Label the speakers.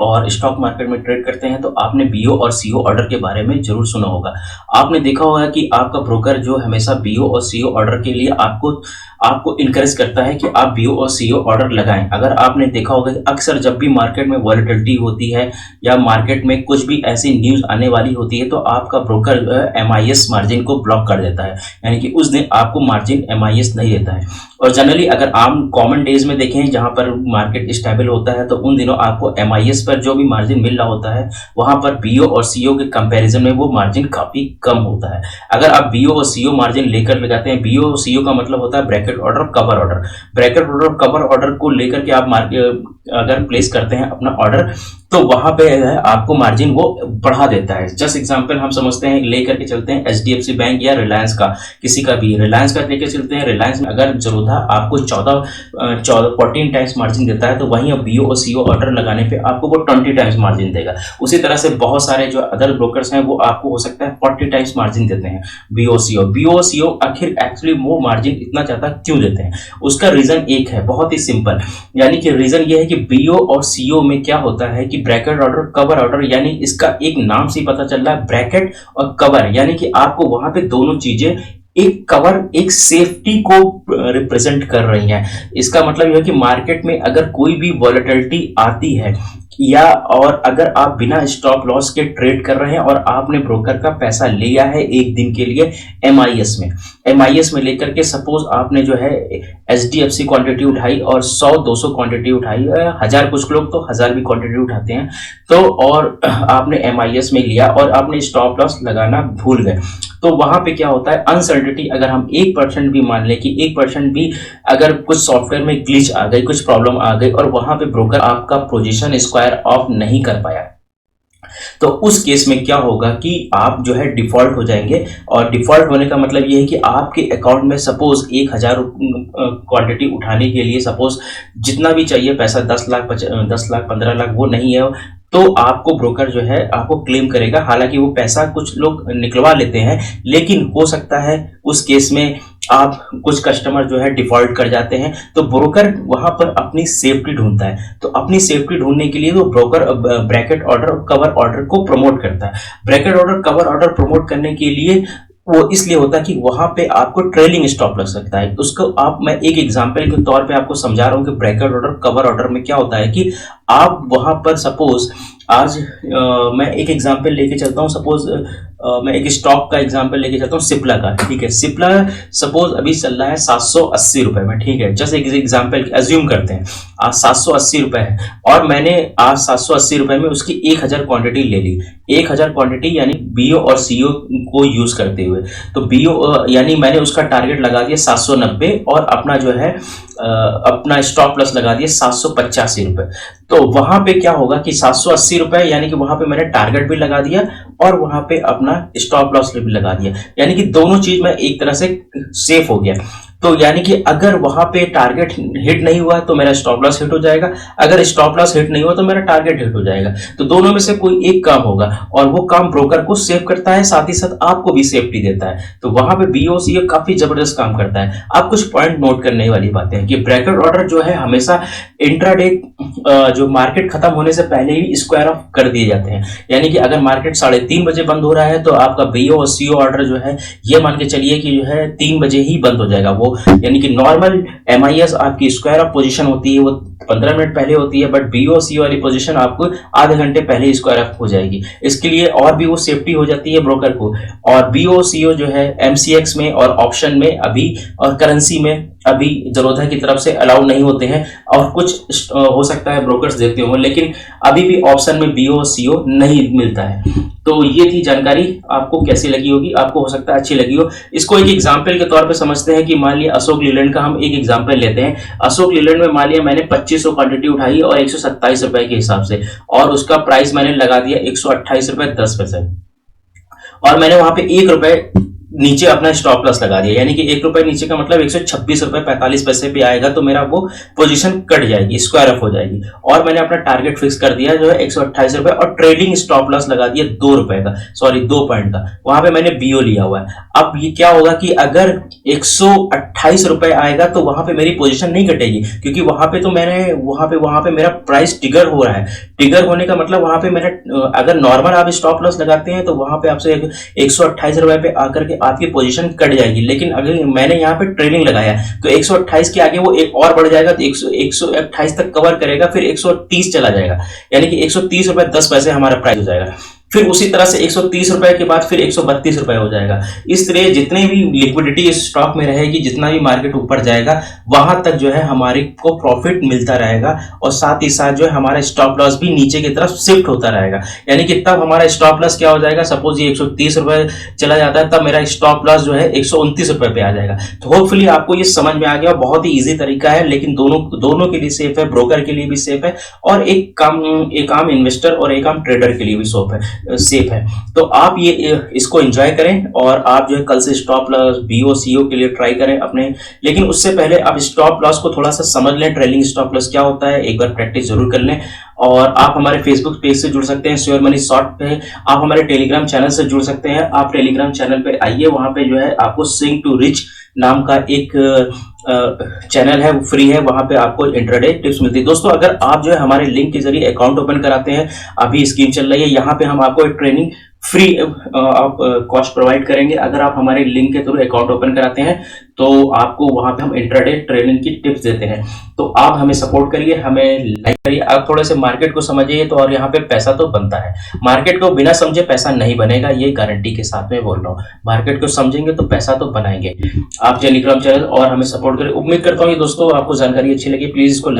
Speaker 1: और stock market में trade करते हैं तो आपने बीओ और सीओ ऑर्डर के बारे में जरूर सुना होगा। आपने देखा होगा कि आपका ब्रोकर जो हमेशा बीओ और सीओ ऑर्डर के लिए आपको आपको इनकरेज करता है कि आप बीओ और सीओ ऑर्डर लगाएं। अगर आपने देखा होगा कि अक्सर जब भी मार्केट में वॉलेटिलिटी होती है या मार्केट में कुछ भी ऐसी न्यूज आने वाली होती है तो आपका ब्रोकर एमआईएस मार्जिन को ब्लॉक कर देता है, यानी कि उस दिन आपको मार्जिन एमआईएस नहीं देता है। और जनरली अगर आम कॉमन डेज में देखें जहां पर मार्केट स्टेबल होता है तो उन दिनों आपको एमआईएस पर जो भी मार्जिन मिल रहा होता है वहां पर बीओ और सीओ के कंपैरिजन में वो मार्जिन काफी कम होता है। अगर आप बीओ और सीओ मार्जिन लेकर लगाते हैं, बीओ और सीओ का मतलब होता है bracket order, cover order. Bracket order, cover order को लेकर के आप मार्केट अगर प्लेस करते हैं अपना ऑर्डर तो वहां पे आपको मार्जिन वो बढ़ा देता है। जस्ट एग्जांपल हम समझते हैं, लेकर के चलते हैं एचडीएफसी बैंक या रिलायंस का, किसी का भी रिलायंस का लेकर चलते हैं। रिलायंस में अगर जरोधा आपको 14 टाइम्स मार्जिन देता है तो वहीं अब बीओ और सीओ ऑर्डर लगाने पे आपको वो 20 टाइम्स मार्जिन देगा। उसी तरह से बहुत सारे जो अदर ब्रोकर्स हैं वो आपको हो सकता है 40 टाइम्स मार्जिन देते हैं बीओ और सीओ। आखिर एक्चुअली वो मार्जिन इतना ज्यादा क्यों देते हैं? उसका रीजन एक है, बहुत ही सिंपल। यानी कि रीजन ये है कि बीओ और सीओ में क्या होता है कि ब्रैकेट ऑर्डर, कवर ऑर्डर, यानी इसका एक नाम से पता चल रहा है ब्रैकेट और कवर, यानी कि आपको वहां पे दोनों चीजें, एक कवर एक सेफ्टी को रिप्रेजेंट कर रही हैं। इसका मतलब यह है कि मार्केट में अगर कोई भी वॉलेटिलिटी आती है या और अगर आप बिना स्टॉप लॉस के ट्रेड कर रहे हैं और आपने ब्रोकर का पैसा लिया है एक दिन के लिए एमआईएस में लेकर के, सपोज आपने जो है एचडीएफसी क्वांटिटी उठाई और 100-200 क्वांटिटी उठाई, 1000, कुछ लोग तो 1000 भी क्वांटिटी उठाते हैं, तो और आपने एमआईएस में लिया और आपने स्टॉप लॉस लगाना भूल गए, तो वहां पे क्या होता है, अनसर्टिनिटी अगर हम 1% भी मान लें कि 1% भी अगर कुछ सॉफ्टवेयर में ग्लिच आ गई, कुछ प्रॉब्लम आ गई और वहां पे ब्रोकर आपका पोजीशन स्क्वायर ऑफ नहीं कर पाया, तो उस केस में क्या होगा कि आप जो है डिफॉल्ट हो जाएंगे। और डिफॉल्ट होने का मतलब ये है कि आपके अकाउंट में सपोज 1000 क्वांटिटी उठाने के लिए सपोज जितना भी चाहिए पैसा 10 लाख 15 लाख वो नहीं है, तो आपको ब्रोकर जो है आपको क्लेम करेगा। हालांकि वो पैसा कुछ लोग निकलवा लेते हैं, लेकिन हो सकता है उस केस में आप कुछ कस्टमर जो है डिफॉल्ट कर जाते हैं, तो ब्रोकर वहां पर अपनी सेफ्टी ढूंढता है। तो अपनी सेफ्टी ढूंढने के लिए वो ब्रोकर ब्रैकेट ऑर्डर और कवर ऑर्डर को प्रमोट करता है। Bracket order, cover order promote करने के लिए वो इसलिए होता है कि वहां पे आपको ट्रेलिंग स्टॉप लग सकता है। उसको मैं एक एग्जांपल के तौर पे आपको समझा रहा हूं कि ब्रैकेट ऑर्डर, कवर ऑर्डर में क्या होता है कि आप वहां पर सपोज आज मैं एक एग्जांपल लेके चलता हूं, सपोज मैं एक स्टॉक का एग्जांपल लेके चलता हूं सिप्ला का, ठीक है। सिप्ला सपोज अभी चल रहा है 780 रुपए में, ठीक है। जैसे एक एग्जांपल एज्यूम करते हैं आज 780 रुपए है और मैंने आज 780 रुपए में उसकी 1000 क्वांटिटी ले ली। 1000 क्वांटिटी यानी बीओ और सीओ को यूज करते हुए, तो बीओ यानी मैंने उसका टारगेट लगा दिया 790 और अपना जो है अपना स्टॉप लॉस लगा दिया 785 रुपए। तो वहां पे क्या होगा कि 780 रुपए यानी कि वहां पे मैंने टारगेट भी लगा दिया और वहां पे अपना स्टॉप लॉस भी लगा दिया, यानी कि दोनों चीज में एक तरह से सेफ हो गया। तो यानी कि अगर वहां पे टारगेट हिट नहीं हुआ तो मेरा स्टॉप लॉस हिट हो जाएगा, अगर स्टॉप लॉस हिट नहीं हुआ तो मेरा टारगेट हिट हो जाएगा। तो दोनों में से कोई एक काम होगा और वो काम ब्रोकर को सेव करता है, साथ ही साथ आपको भी सेफ्टी देता है। तो वहां पे बीओसीए काफी जबरदस्त काम करता है। आप कुछ पॉइंट नोट करने वाली बातें हैं कि ब्रैकेट ऑर्डर जो है हमेशा इंट्राडे जो मार्केट खत्म होने से पहले ही स्क्वायर ऑफ कर दिए जाते हैं, यानी कि अगर मार्केट 3:30 बजे बंद हो रहा है तो आपका बीओ और सीओ ऑर्डर जो है ये मान के चलिए कि जो है 3 बजे ही बंद हो जाएगा वो, यानी कि नॉर्मल एमआईएस आपकी स्क्वायर ऑफ पोजीशन होती है वो 15 मिनट पहले होती है, बट बीओ सीओ वाली पोजीशन आपको आधे घंटे पहले स्क्वायर ऑफ हो जाएगी। इसके लिए और भी वो सेफ्टी हो जाती है ब्रोकर को। और बीओ सीओ जो है एमसीएक्स में और ऑप्शन में अभी और करेंसी में अभी जरोधा की तरफ से अलाउ नहीं होते हैं, और कुछ हो सकता है ब्रोकर्स देते हो, लेकिन अभी भी ऑप्शन में बीओ सीओ नहीं मिलता है। तो ये थी जानकारी, आपको कैसी लगी होगी, आपको हो सकता है अच्छी लगी हो। इसको एक एग्जांपल के तौर पे समझते हैं कि मान लिया अशोक लीलैंड का हम एक एग्जांपल लेते हैं। अशोक लीलैंड में मान लिया मैंने 2500 क्वांटिटी उठाई और 127 रुपए के हिसाब से, और उसका प्राइस मैंने लगा दिया 128 रुपए 10 पैसे, और मैंने वहां पे 1 रुपए नीचे अपना स्टॉप लॉस लगा दिया, यानी कि ₹1 नीचे का मतलब ₹126.45 पे आएगा तो मेरा वो पोजीशन कट जाएगी, स्क्वायर ऑफ हो जाएगी। और मैंने अपना टारगेट फिक्स कर दिया जो है ₹128 और ट्रेडिंग स्टॉप लॉस लगा दिया ₹2 का, सॉरी 2 पॉइंट का। वहां पे मैंने बीओ लिया हुआ है। अब ये क्या होगा कि अगर ₹128 आएगा तो वहां पे मेरी पोजीशन नहीं कटेगी, क्योंकि वहां पे मेरा प्राइस ट्रिगर हो रहा है। ट्रिगर होने का मतलब वहां पे मेरा, अगर नॉर्मल आप स्टॉप लॉस लगाते हैं तो वहां पे आपसे ₹128 पे आकर के आपकी पोजीशन कट जाएगी। लेकिन अगर मैंने यहाँ पे ट्रेडिंग लगाया तो 128 के आगे वो एक और बढ़ जाएगा, तो 128 तक कवर करेगा, फिर 130 चला जाएगा, यानी कि ₹130.10 हमारा प्राइस हो जाएगा। फिर उसी तरह से ₹130 के बाद फिर ₹132 हो जाएगा। इस तरह जितने भी लिक्विडिटी स्टॉक में रहेगी, जितना भी मार्केट ऊपर जाएगा, वहां तक जो है हमारे को प्रॉफिट मिलता रहेगा, और साथ ही साथ जो है हमारा स्टॉप लॉस भी नीचे की तरफ शिफ्ट होता रहेगा। यानी कि तब हमारा स्टॉप लॉस क्या हो जाएगा, सपोज ये ₹130 चला जाता है, तब मेरा स्टॉप लॉस जो है ₹129 पे आ जाएगा। तो होपफुली आपको ये समझ में आ गया। बहुत ही ईजी तरीका है, लेकिन दोनों के लिए सेफ है, ब्रोकर के लिए भी सेफ है, और एक आम इन्वेस्टर और एक आम ट्रेडर के लिए भी सेफ है। तो आप ये इसको एंजॉय करें, और आप जो है कल से स्टॉप लॉस बीओ सीओ के लिए ट्राई करें अपने। लेकिन उससे पहले आप स्टॉप लॉस को थोड़ा सा समझ लें, ट्रेलिंग स्टॉप लॉस क्या होता है, एक बार प्रैक्टिस जरूर कर लें। और आप हमारे फेसबुक पेज से जुड़ सकते हैं, श्योर मनी शॉर्ट पे। आप हमारे टेलीग्राम चैनल से जुड़ सकते हैं। आप टेलीग्राम चैनल पे आइए, वहां पे जो है आपको सिंक टू रिच नाम का एक चैनल है, वो फ्री है। वहां पे आपको इंट्राडे टिप्स मिलती है। दोस्तों, अगर आप जो है हमारे लिंक के जरिए अकाउंट ओपन कराते हैं, अभी स्कीम चल रही है, यहाँ पे हम आपको एक ट्रेनिंग फ्री आप कॉस्ट प्रोवाइड करेंगे। अगर आप हमारे लिंक के थ्रू अकाउंट ओपन कराते हैं तो आपको वहां पे हम इंट्राडे ट्रेनिंग की टिप्स देते हैं। तो आप हमें सपोर्ट करिए, हमें लाइक करिए, आप थोड़े से मार्केट को समझिए, तो और यहाँ पे पैसा तो बनता है। मार्केट को बिना समझे पैसा नहीं बनेगा, ये गारंटी के साथ में बोल रहा हूँ। मार्केट को समझेंगे तो पैसा तो बनाएंगे। आप टेलीग्राम चैनल और हमें सपोर्ट करें। उम्मीद करता हूँ ये दोस्तों आपको जानकारी अच्छी लगी। प्लीज इसको